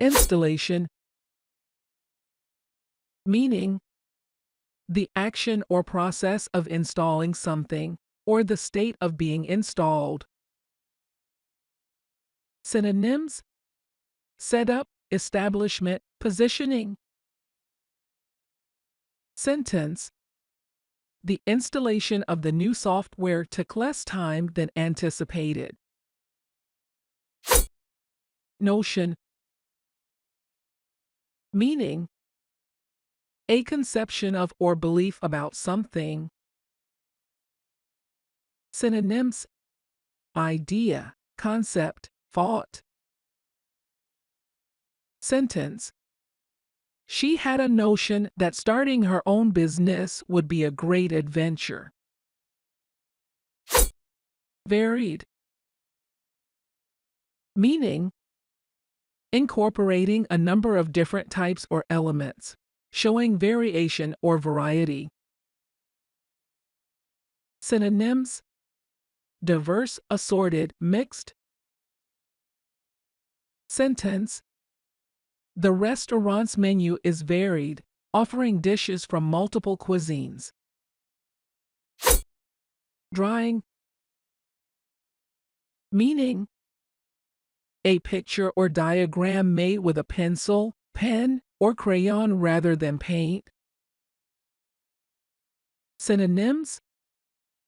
Installation, meaning the action or process of installing something, or the state of being installed. Synonyms: setup, establishment, positioning. Sentence: the installation of the new software took less time than anticipated. Notion, meaning a conception of or belief about something. Synonyms: idea, concept, thought. Sentence: she had a notion that starting her own business would be a great adventure. Varied, meaning incorporating a number of different types or elements, showing variation or variety. Synonyms: diverse, assorted, mixed. Sentence: the restaurant's menu is varied, offering dishes from multiple cuisines. Drawing, meaning a picture or diagram made with a pencil, pen, or crayon rather than paint. Synonyms: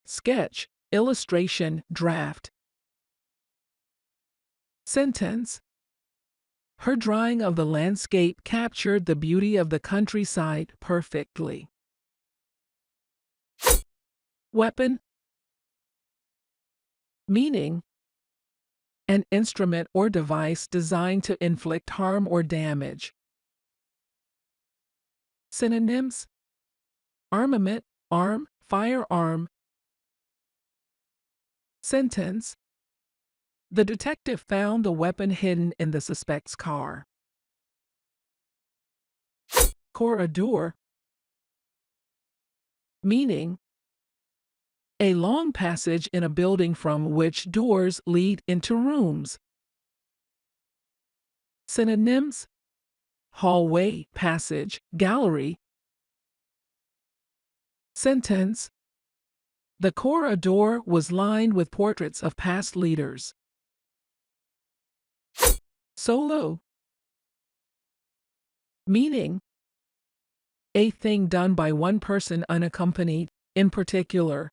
sketch, illustration, draft. Sentence: her drawing of the landscape captured the beauty of the countryside perfectly. Weapon, meaning an instrument or device designed to inflict harm or damage. Synonyms: armament, arm, firearm. Sentence: the detective found the weapon hidden in the suspect's car. Corridor, meaning a long passage in a building from which doors lead into rooms. Synonyms: hallway, passage, gallery. Sentence: the corridor was lined with portraits of past leaders. Solo, meaning a thing done by one person unaccompanied, in particular.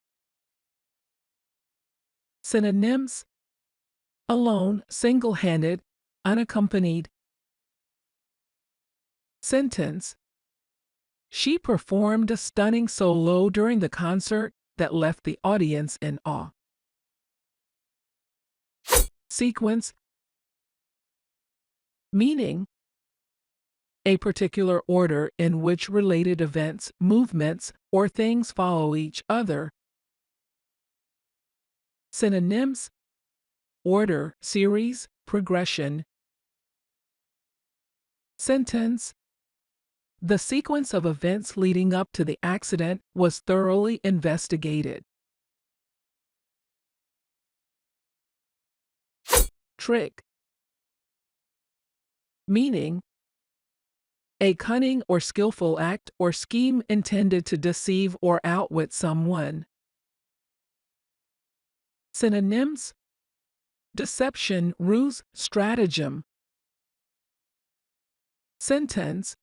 Synonyms: alone, single-handed, unaccompanied. Sentence: she performed a stunning solo during the concert that left the audience in awe. Sequence, meaning a particular order in which related events, movements, or things follow each other. Synonyms: order, series, progression. Sentence: the sequence of events leading up to the accident was thoroughly investigated. Trick, meaning a cunning or skillful act or scheme intended to deceive or outwit someone. Synonyms: deception, ruse, stratagem. Sentence: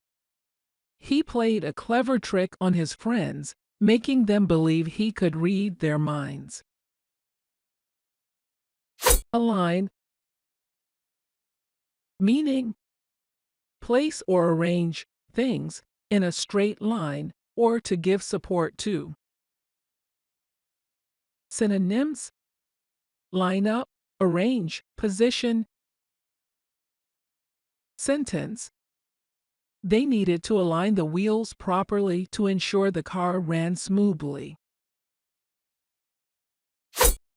he played a clever trick on his friends, making them believe he could read their minds. Align, meaning place or arrange things in a straight line, or to give support to. Synonyms: line up, arrange, position. Sentence: they needed to align the wheels properly to ensure the car ran smoothly.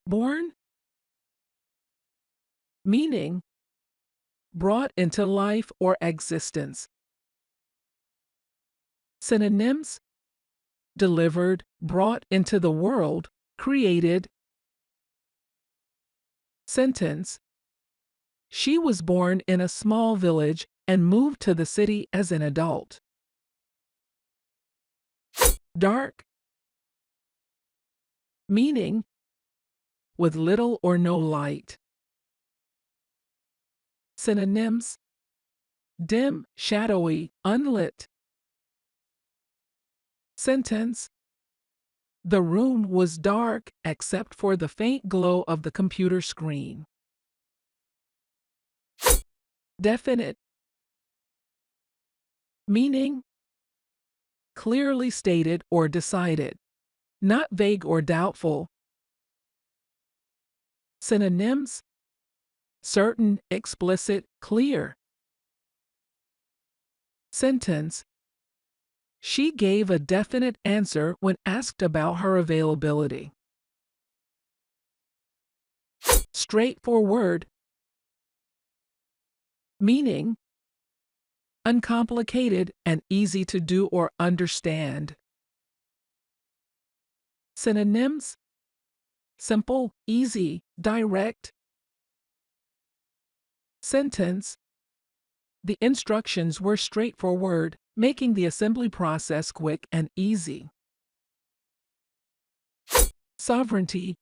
Born, meaning brought into life or existence. Synonyms: delivered, brought into the world, created. Sentence: she was born in a small village and moved to the city as an adult. Dark, meaning with little or no light. Synonyms: dim, shadowy, unlit. Sentence: the room was dark except for the faint glow of the computer screen. Definite, meaning clearly stated or decided, not vague or doubtful. Synonyms: certain, explicit, clear. Sentence: she gave a definite answer when asked about her availability. Straightforward, meaning uncomplicated and easy to do or understand. Synonyms: simple, easy, direct. Sentence: the instructions were straightforward, making the assembly process quick and easy. Sovereignty,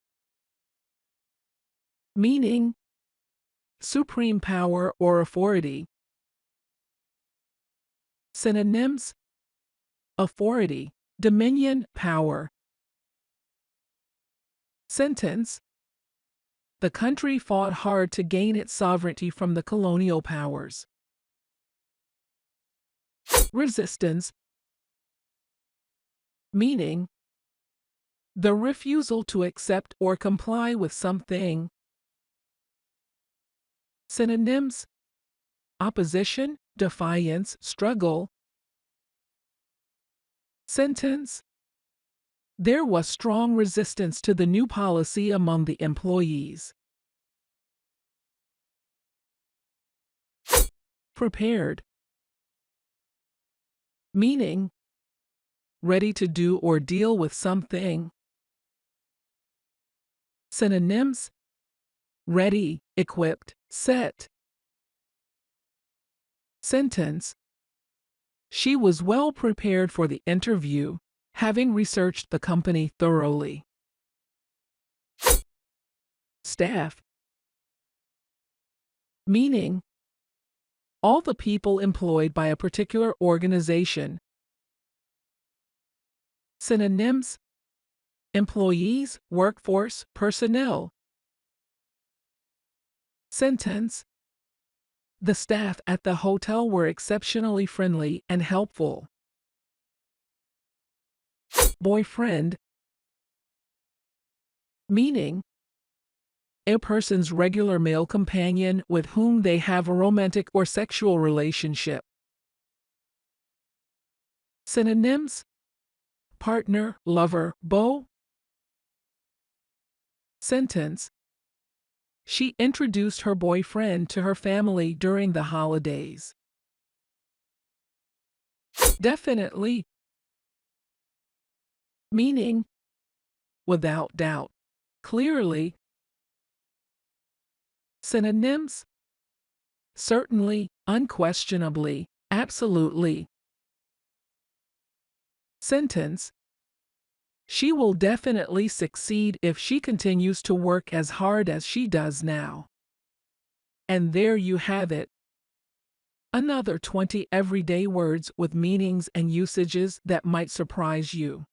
meaning supreme power or authority. Synonyms: authority, dominion, power. Sentence: the country fought hard to gain its sovereignty from the colonial powers. Resistance, meaning the refusal to accept or comply with something. Synonyms: opposition, defiance, struggle. Sentence: there was strong resistance to the new policy among the employees. Prepared, meaning ready to do or deal with something. Synonyms: ready, equipped, set. Sentence: she was well prepared for the interview, having researched the company thoroughly. Staff, meaning all the people employed by a particular organization. Synonyms: employees, workforce, personnel. Sentence: the staff at the hotel were exceptionally friendly and helpful. Boyfriend, meaning a person's regular male companion with whom they have a romantic or sexual relationship. Synonyms: partner, lover, beau. Sentence: she introduced her boyfriend to her family during the holidays. Definitely, meaning without doubt, clearly. Synonyms: certainly, unquestionably, absolutely. Sentence: she will definitely succeed if she continues to work as hard as she does now. And there you have it. Another 20 everyday words with meanings and usages that might surprise you.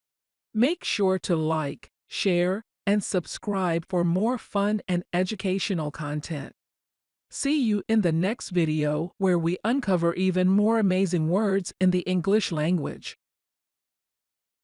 Make sure to like, share, and subscribe for more fun and educational content. See you in the next video where we uncover even more amazing words in the English language.